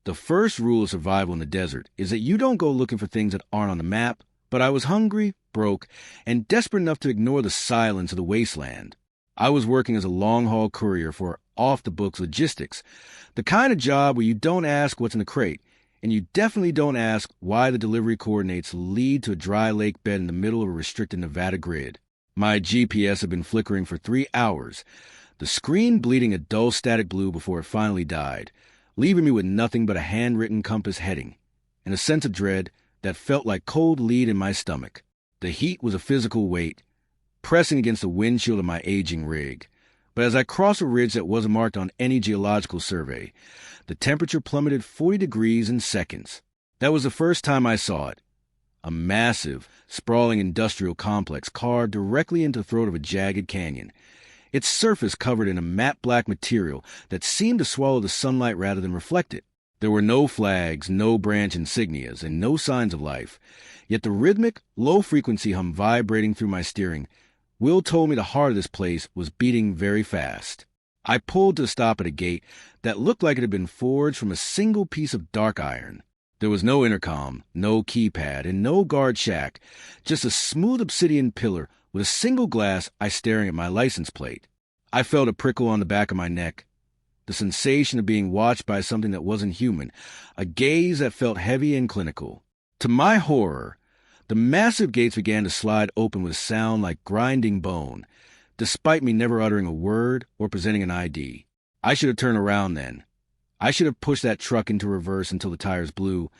The first rule of survival in the desert is that you don't go looking for things that aren't on the map, but I was hungry, broke, and desperate enough to ignore the silence of the wasteland. I was working as a long-haul courier for off-the-books logistics, the kind of job where you don't ask what's in the crate, and you definitely don't ask why the delivery coordinates lead to a dry lake bed in the middle of a restricted Nevada grid. My GPS had been flickering for 3 hours, the screen bleeding a dull static blue before it finally died, leaving me with nothing but a handwritten compass heading, and a sense of dread that felt like cold lead in my stomach. The heat was a physical weight, pressing against the windshield of my aging rig. But as I crossed a ridge that wasn't marked on any geological survey, the temperature plummeted 40 degrees in seconds. That was the first time I saw it. A massive, sprawling industrial complex carved directly into the throat of a jagged canyon, its surface covered in a matte black material that seemed to swallow the sunlight rather than reflect it. There were no flags, no branch insignias, and no signs of life. Yet the rhythmic, low-frequency hum vibrating through my steering Will told me the heart of this place was beating very fast. I pulled to a stop at a gate that looked like it had been forged from a single piece of dark iron. There was no intercom, no keypad, and no guard shack, just a smooth obsidian pillar with a single glass eye staring at my license plate. I felt a prickle on the back of my neck, the sensation of being watched by something that wasn't human, a gaze that felt heavy and clinical. To my horror, the massive gates began to slide open with a sound like grinding bone, despite me never uttering a word or presenting an ID. I should have turned around then. I should have pushed that truck into reverse until the tires blew,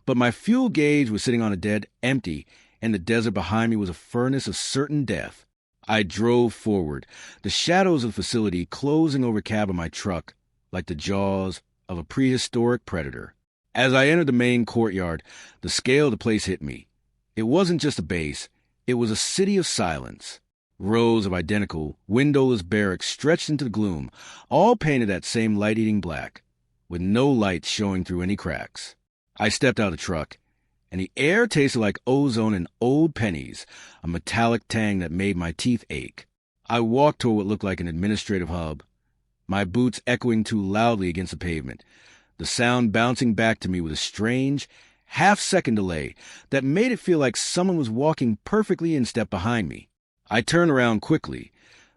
but my fuel gauge was sitting on a dead empty, and the desert behind me was a furnace of certain death. I drove forward, the shadows of the facility closing over the cab of my truck like the jaws of a prehistoric predator. As I entered the main courtyard, the scale of the place hit me. It wasn't just a base, it was a city of silence. Rows of identical, windowless barracks stretched into the gloom, all painted that same light-eating black, with no lights showing through any cracks. I stepped out of the truck, and the air tasted like ozone and old pennies, a metallic tang that made my teeth ache. I walked toward what looked like an administrative hub, my boots echoing too loudly against the pavement, the sound bouncing back to me with a strange, half-second delay that made it feel like someone was walking perfectly in step behind me. I turned around quickly,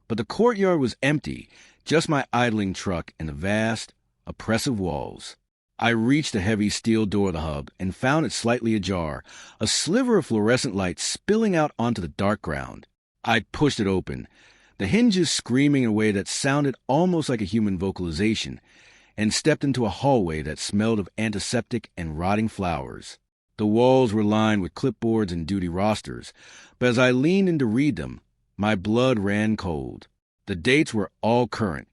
but the courtyard was empty, just my idling truck and the vast, oppressive walls. I reached the heavy steel door of the hub and found it slightly ajar, a sliver of fluorescent light spilling out onto the dark ground. I pushed it open, the hinges screaming in a way that sounded almost like a human vocalization, and stepped into a hallway that smelled of antiseptic and rotting flowers. The walls were lined with clipboards and duty rosters, but as I leaned in to read them, my blood ran cold. The dates were all current.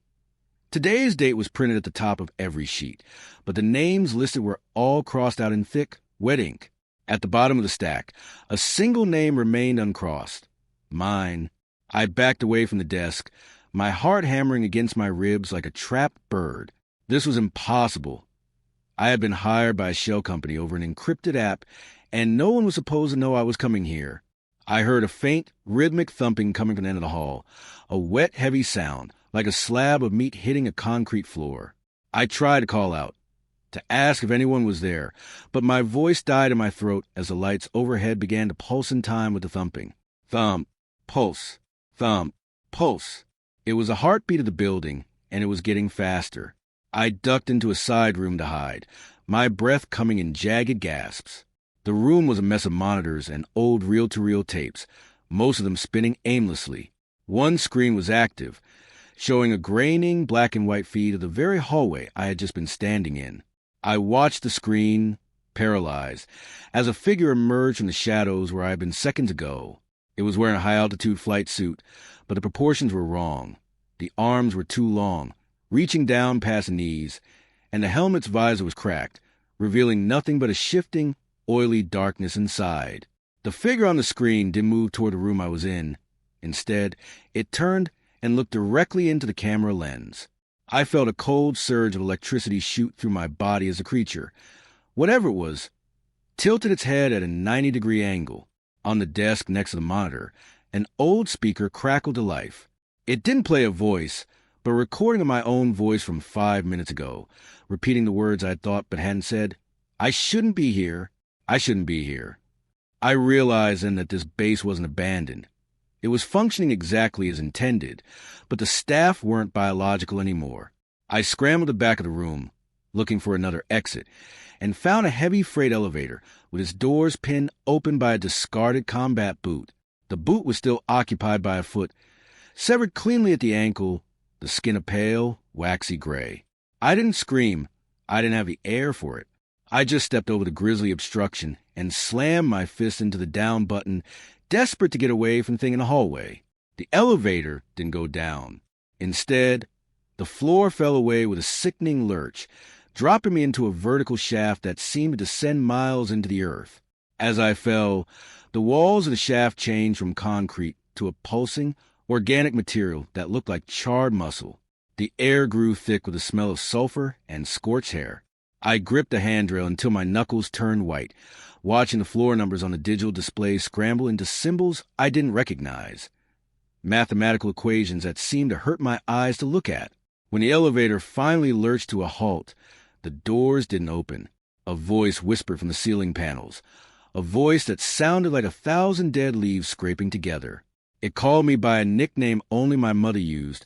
Today's date was printed at the top of every sheet, but the names listed were all crossed out in thick, wet ink. At the bottom of the stack, a single name remained uncrossed. Mine. I backed away from the desk, my heart hammering against my ribs like a trapped bird. This was impossible. I had been hired by a shell company over an encrypted app, and no one was supposed to know I was coming here. I heard a faint, rhythmic thumping coming from the end of the hall, a wet, heavy sound, like a slab of meat hitting a concrete floor. I tried to call out, to ask if anyone was there, but my voice died in my throat as the lights overhead began to pulse in time with the thumping. Thump, pulse, thump, pulse. It was the heartbeat of the building, and it was getting faster. I ducked into a side room to hide, my breath coming in jagged gasps. The room was a mess of monitors and old reel-to-reel tapes, most of them spinning aimlessly. One screen was active, showing a graining black and white feed of the very hallway I had just been standing in. I watched the screen, paralyzed, as a figure emerged from the shadows where I had been seconds ago. It was wearing a high-altitude flight suit, but the proportions were wrong. The arms were too long, reaching down past the knees, and the helmet's visor was cracked, revealing nothing but a shifting, oily darkness inside. The figure on the screen didn't move toward the room I was in. Instead, it turned and looked directly into the camera lens. I felt a cold surge of electricity shoot through my body as the creature, whatever it was, tilted its head at a 90-degree angle. On the desk next to the monitor, an old speaker crackled to life. It didn't play a voice, but but a recording of my own voice from 5 minutes ago, repeating the words I had thought but hadn't said. I shouldn't be here. I shouldn't be here. I realized then that this base wasn't abandoned. It was functioning exactly as intended, but the staff weren't biological anymore. I scrambled to the back of the room, looking for another exit, and found a heavy freight elevator with its doors pinned open by a discarded combat boot. The boot was still occupied by a foot, severed cleanly at the ankle, the skin a pale, waxy gray. I didn't scream. I didn't have the air for it. I just stepped over the grisly obstruction and slammed my fist into the down button, desperate to get away from the thing in the hallway. The elevator didn't go down. Instead, the floor fell away with a sickening lurch, dropping me into a vertical shaft that seemed to descend miles into the earth. As I fell, the walls of the shaft changed from concrete to a pulsing, organic material that looked like charred muscle. The air grew thick with the smell of sulfur and scorched hair. I gripped the handrail until my knuckles turned white, watching the floor numbers on the digital display scramble into symbols I didn't recognize. Mathematical equations that seemed to hurt my eyes to look at. When the elevator finally lurched to a halt, the doors didn't open. A voice whispered from the ceiling panels, a voice that sounded like 1,000 dead leaves scraping together. It called me by a nickname only my mother used,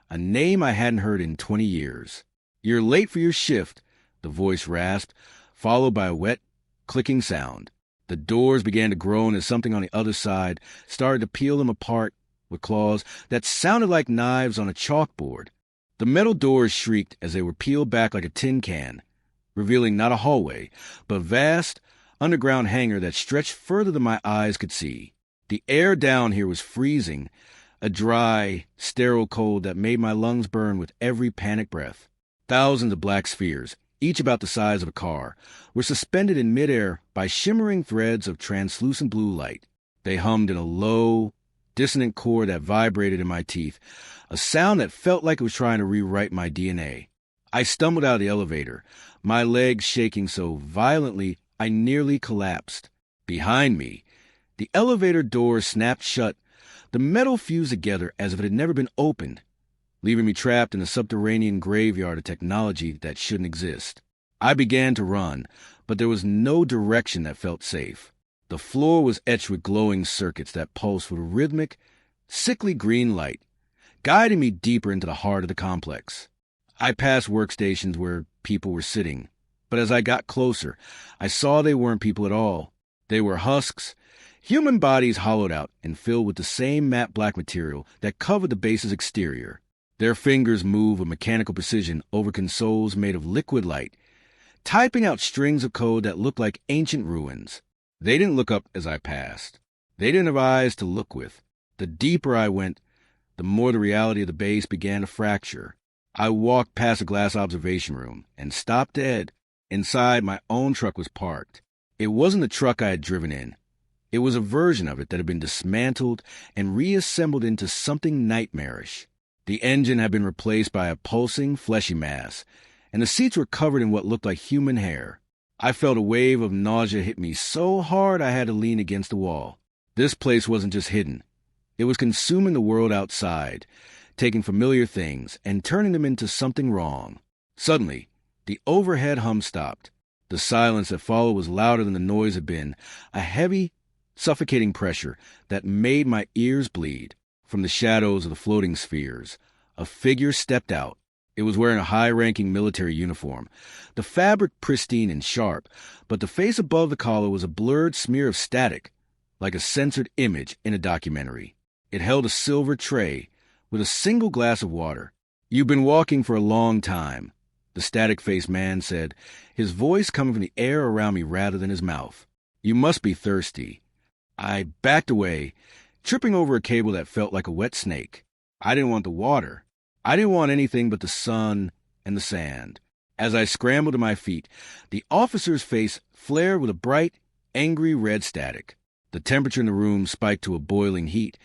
a name I hadn't heard in 20 years. You're late for your shift, the voice rasped, followed by a wet, clicking sound. The doors began to groan as something on the other side started to peel them apart with claws that sounded like knives on a chalkboard. The metal doors shrieked as they were peeled back like a tin can, revealing not a hallway, but a vast, underground hangar that stretched further than my eyes could see. The air down here was freezing, a dry, sterile cold that made my lungs burn with every panic breath. Thousands of black spheres, each about the size of a car, were suspended in midair by shimmering threads of translucent blue light. They hummed in a low, dissonant chord that vibrated in my teeth, a sound that felt like it was trying to rewrite my DNA. I stumbled out of the elevator, my legs shaking so violently I nearly collapsed. Behind me, the elevator door snapped shut, the metal fused together as if it had never been opened, leaving me trapped in a subterranean graveyard of technology that shouldn't exist. I began to run, but there was no direction that felt safe. The floor was etched with glowing circuits that pulsed with a rhythmic, sickly green light, guiding me deeper into the heart of the complex. I passed workstations where people were sitting, but as I got closer, I saw they weren't people at all. They were husks, human bodies hollowed out and filled with the same matte black material that covered the base's exterior. Their fingers moved with mechanical precision over consoles made of liquid light, typing out strings of code that looked like ancient ruins. They didn't look up as I passed. They didn't have eyes to look with. The deeper I went, the more the reality of the base began to fracture. I walked past a glass observation room and stopped dead. Inside, my own truck was parked. It wasn't the truck I had driven in. It was a version of it that had been dismantled and reassembled into something nightmarish. The engine had been replaced by a pulsing, fleshy mass, and the seats were covered in what looked like human hair. I felt a wave of nausea hit me so hard I had to lean against the wall. This place wasn't just hidden. It was consuming the world outside, taking familiar things and turning them into something wrong. Suddenly, the overhead hum stopped. The silence that followed was louder than the noise had been, a heavy, suffocating pressure that made my ears bleed. From the shadows of the floating spheres, a figure stepped out. It was wearing a high-ranking military uniform, the fabric pristine and sharp, but the face above the collar was a blurred smear of static, like a censored image in a documentary. It held a silver tray with a single glass of water. "You've been walking for a long time," the static-faced man said, his voice coming from the air around me rather than his mouth. "You must be thirsty." I backed away, tripping over a cable that felt like a wet snake. I didn't want the water. I didn't want anything but the sun and the sand. As I scrambled to my feet, the officer's face flared with a bright, angry red static. The temperature in the room spiked to a boiling heat,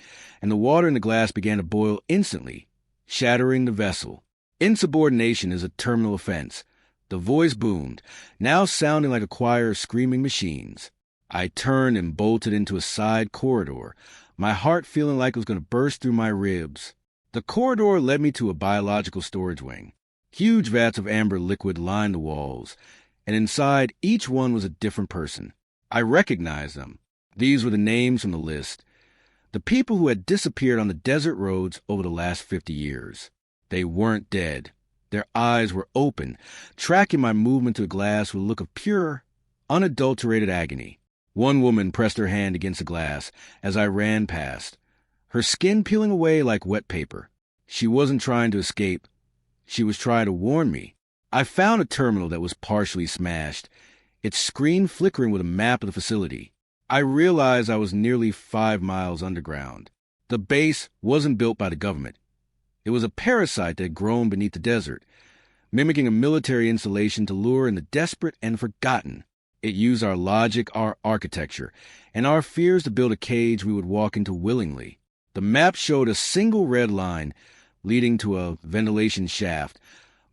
and the water in the glass began to boil instantly, shattering the vessel. "Insubordination is a terminal offense." The voice boomed, now sounding like a choir of screaming machines. I turned and bolted into a side corridor, my heart feeling like it was going to burst through my ribs. The corridor led me to a biological storage wing. Huge vats of amber liquid lined the walls, and inside each one was a different person. I recognized them. These were the names from the list. The people who had disappeared on the desert roads over the last 50 years. They weren't dead. Their eyes were open, tracking my movement to the glass with a look of pure, unadulterated agony. One woman pressed her hand against the glass as I ran past, her skin peeling away like wet paper. She wasn't trying to escape. She was trying to warn me. I found a terminal that was partially smashed, its screen flickering with a map of the facility. I realized I was nearly 5 miles underground. The base wasn't built by the government. It was a parasite that had grown beneath the desert, mimicking a military installation to lure in the desperate and forgotten. It used our logic, our architecture, and our fears to build a cage we would walk into willingly. The map showed a single red line leading to a ventilation shaft,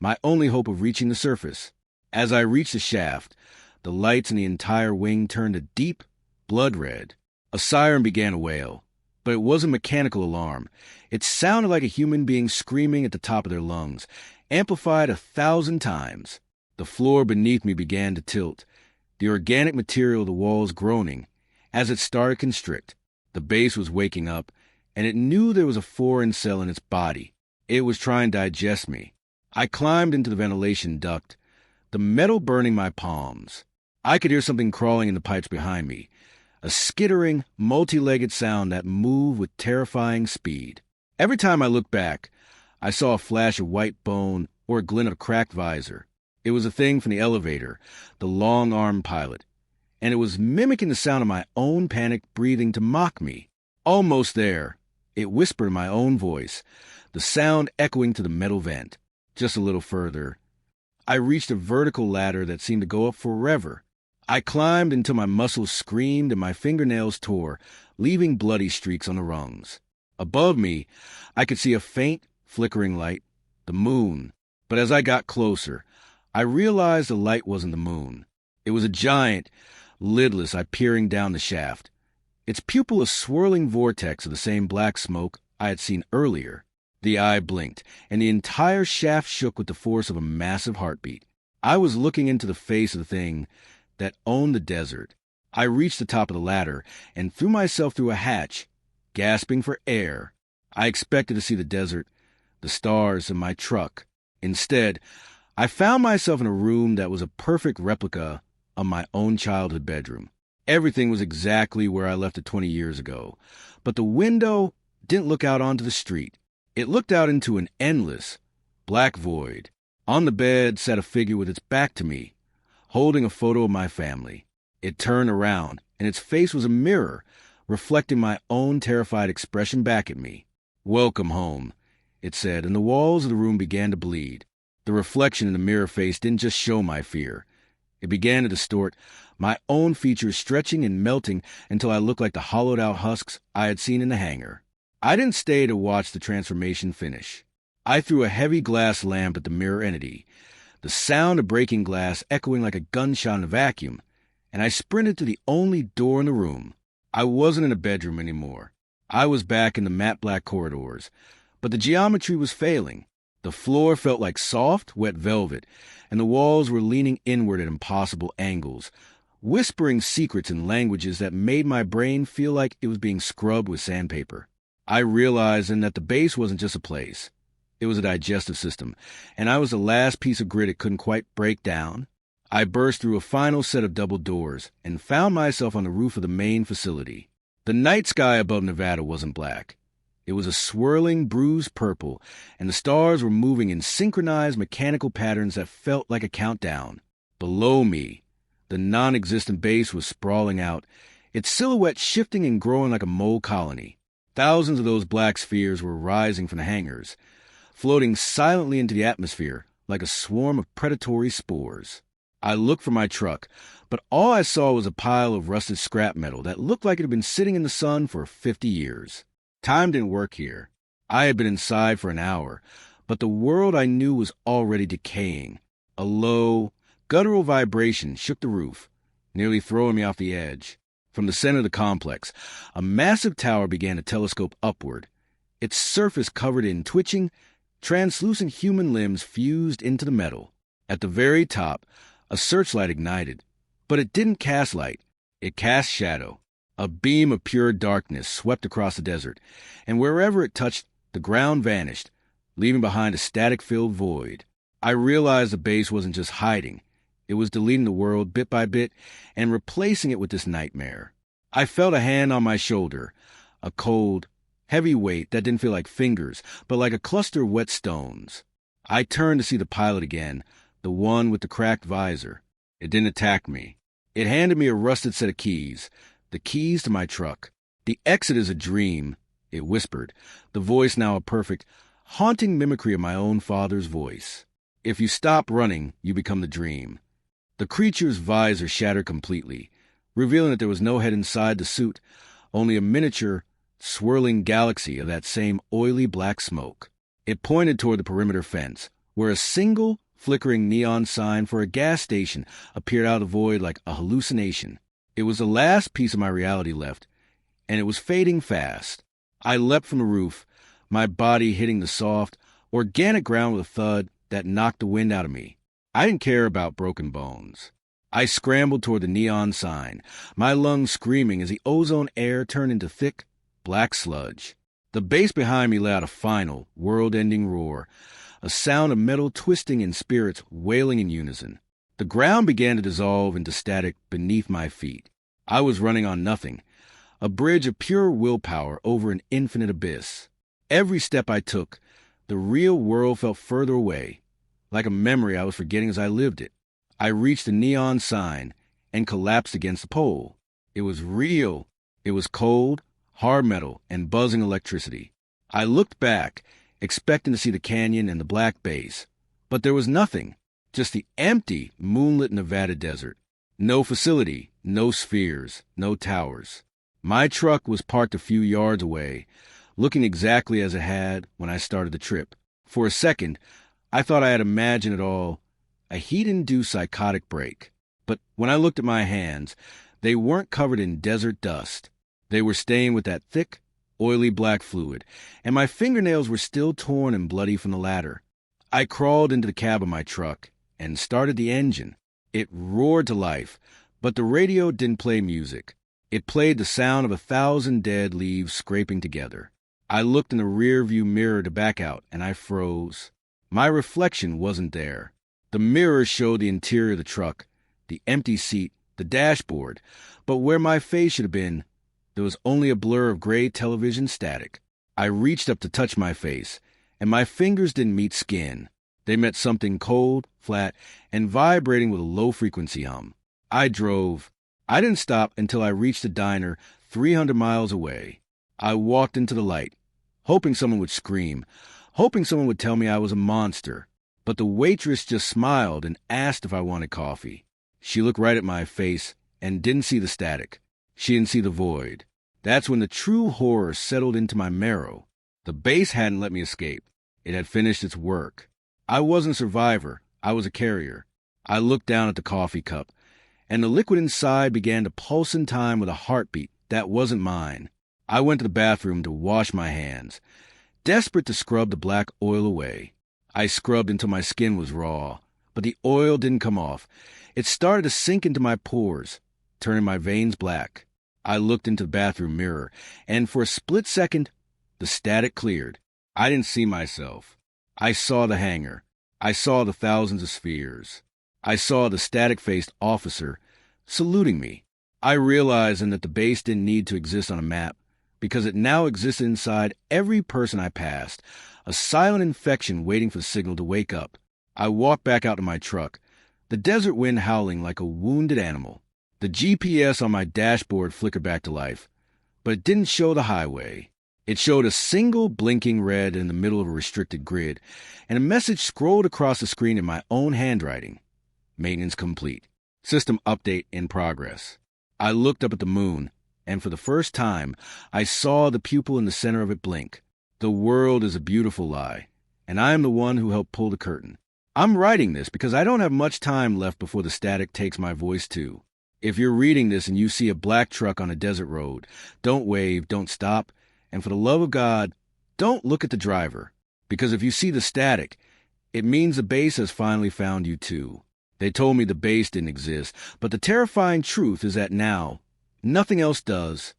my only hope of reaching the surface. As I reached the shaft, the lights in the entire wing turned a deep blood red. A siren began to wail, but it wasn't a mechanical alarm. It sounded like a human being screaming at the top of their lungs, amplified 1,000 times. The floor beneath me began to tilt, the organic material of the walls groaning. As it started to constrict, the base was waking up, and it knew there was a foreign cell in its body. It was trying to digest me. I climbed into the ventilation duct, the metal burning my palms. I could hear something crawling in the pipes behind me, a skittering, multi-legged sound that moved with terrifying speed. Every time I looked back, I saw a flash of white bone or a glint of a cracked visor. It was a thing from the elevator, the long-armed pilot, and it was mimicking the sound of my own panicked breathing to mock me. Almost there, it whispered in my own voice, the sound echoing to the metal vent. Just a little further, I reached a vertical ladder that seemed to go up forever. I climbed until my muscles screamed and my fingernails tore, leaving bloody streaks on the rungs. Above me, I could see a faint, flickering light, the moon. But as I got closer, I realized the light wasn't the moon. It was a giant, lidless eye peering down the shaft, its pupil a swirling vortex of the same black smoke I had seen earlier. The eye blinked, and the entire shaft shook with the force of a massive heartbeat. I was looking into the face of the thing that owned the desert. I reached the top of the ladder and threw myself through a hatch, gasping for air. I expected to see the desert, the stars, and my truck. Instead, I found myself in a room that was a perfect replica of my own childhood bedroom. Everything was exactly where I left it 20 years ago, but the window didn't look out onto the street. It looked out into an endless, black void. On the bed sat a figure with its back to me, holding a photo of my family. It turned around, and its face was a mirror, reflecting my own terrified expression back at me. "Welcome home," it said, and the walls of the room began to bleed. The reflection in the mirror face didn't just show my fear. It began to distort, my own features stretching and melting until I looked like the hollowed-out husks I had seen in the hangar. I didn't stay to watch the transformation finish. I threw a heavy glass lamp at the mirror entity, the sound of breaking glass echoing like a gunshot in a vacuum, and I sprinted to the only door in the room. I wasn't in a bedroom anymore. I was back in the matte black corridors, but the geometry was failing. The floor felt like soft, wet velvet, and the walls were leaning inward at impossible angles, whispering secrets in languages that made my brain feel like it was being scrubbed with sandpaper. I realized then that the base wasn't just a place. It was a digestive system, and I was the last piece of grit it couldn't quite break down. I burst through a final set of double doors and found myself on the roof of the main facility. The night sky above Nevada wasn't black. It was a swirling, bruised purple, and the stars were moving in synchronized mechanical patterns that felt like a countdown. Below me, the non-existent base was sprawling out, its silhouette shifting and growing like a mole colony. Thousands of those black spheres were rising from the hangars, floating silently into the atmosphere like a swarm of predatory spores. I looked for my truck, but all I saw was a pile of rusted scrap metal that looked like it had been sitting in the sun for 50 years. Time didn't work here. I had been inside for an hour, but the world I knew was already decaying. A low, guttural vibration shook the roof, nearly throwing me off the edge. From the center of the complex, a massive tower began to telescope upward, its surface covered in twitching, translucent human limbs fused into the metal. At the very top, a searchlight ignited, but it didn't cast light. It cast shadow. A beam of pure darkness swept across the desert, and wherever it touched, the ground vanished, leaving behind a static-filled void. I realized the base wasn't just hiding. It was deleting the world bit by bit and replacing it with this nightmare. I felt a hand on my shoulder, a cold, heavy weight that didn't feel like fingers, but like a cluster of wet stones. I turned to see the pilot again, the one with the cracked visor. It didn't attack me. It handed me a rusted set of keys, the keys to my truck. "The exit is a dream," it whispered, the voice now a perfect, haunting mimicry of my own father's voice. "If you stop running, you become the dream." The creature's visor shattered completely, revealing that there was no head inside the suit, only a miniature, swirling galaxy of that same oily black smoke. It pointed toward the perimeter fence, where a single, flickering neon sign for a gas station appeared out of the void like a hallucination. It was the last piece of my reality left, and it was fading fast. I leapt from the roof, my body hitting the soft, organic ground with a thud that knocked the wind out of me. I didn't care about broken bones. I scrambled toward the neon sign, my lungs screaming as the ozone air turned into thick, black sludge. The bass behind me let out a final, world-ending roar, a sound of metal twisting and spirits wailing in unison. The ground began to dissolve into static beneath my feet. I was running on nothing, a bridge of pure willpower over an infinite abyss. Every step I took, the real world felt further away, like a memory I was forgetting as I lived it. I reached the neon sign and collapsed against the pole. It was real. It was cold, hard metal, and buzzing electricity. I looked back, expecting to see the canyon and the black base, but there was nothing. Just the empty, moonlit Nevada desert. No facility, no spheres, no towers. My truck was parked a few yards away, looking exactly as it had when I started the trip. For a second, I thought I had imagined it all, a heat-induced psychotic break. But when I looked at my hands, they weren't covered in desert dust. They were stained with that thick, oily black fluid, and my fingernails were still torn and bloody from the latter. I crawled into the cab of my truck and started the engine. It roared to life, but the radio didn't play music. It played the sound of 1,000 dead leaves scraping together. I looked in the rear-view mirror to back out, and I froze. My reflection wasn't there. The mirror showed the interior of the truck, the empty seat, the dashboard, but where my face should have been, there was only a blur of gray television static. I reached up to touch my face, and my fingers didn't meet skin. They met something cold, flat, and vibrating with a low-frequency hum. I drove. I didn't stop until I reached a diner 300 miles away. I walked into the light, hoping someone would scream, hoping someone would tell me I was a monster. But the waitress just smiled and asked if I wanted coffee. She looked right at my face and didn't see the static. She didn't see the void. That's when the true horror settled into my marrow. The base hadn't let me escape. It had finished its work. I wasn't a survivor. I was a carrier. I looked down at the coffee cup, and the liquid inside began to pulse in time with a heartbeat that wasn't mine. I went to the bathroom to wash my hands, desperate to scrub the black oil away. I scrubbed until my skin was raw, but the oil didn't come off. It started to sink into my pores, turning my veins black. I looked into the bathroom mirror, and for a split second, the static cleared. I didn't see myself. I saw the hangar. I saw the thousands of spheres. I saw the static-faced officer saluting me. I realized then that the base didn't need to exist on a map, because it now existed inside every person I passed, a silent infection waiting for the signal to wake up. I walked back out to my truck, the desert wind howling like a wounded animal. The GPS on my dashboard flickered back to life, but it didn't show the highway. It showed a single blinking red in the middle of a restricted grid, and a message scrolled across the screen in my own handwriting. Maintenance complete. System update in progress. I looked up at the moon, and for the first time, I saw the pupil in the center of it blink. The world is a beautiful lie, and I am the one who helped pull the curtain. I'm writing this because I don't have much time left before the static takes my voice too. If you're reading this and you see a black truck on a desert road, don't wave, don't stop, and for the love of God, Don't look at the driver, because if you see the static, it means the base has finally found you too. They told me the base didn't exist, but the terrifying truth is that now, nothing else does.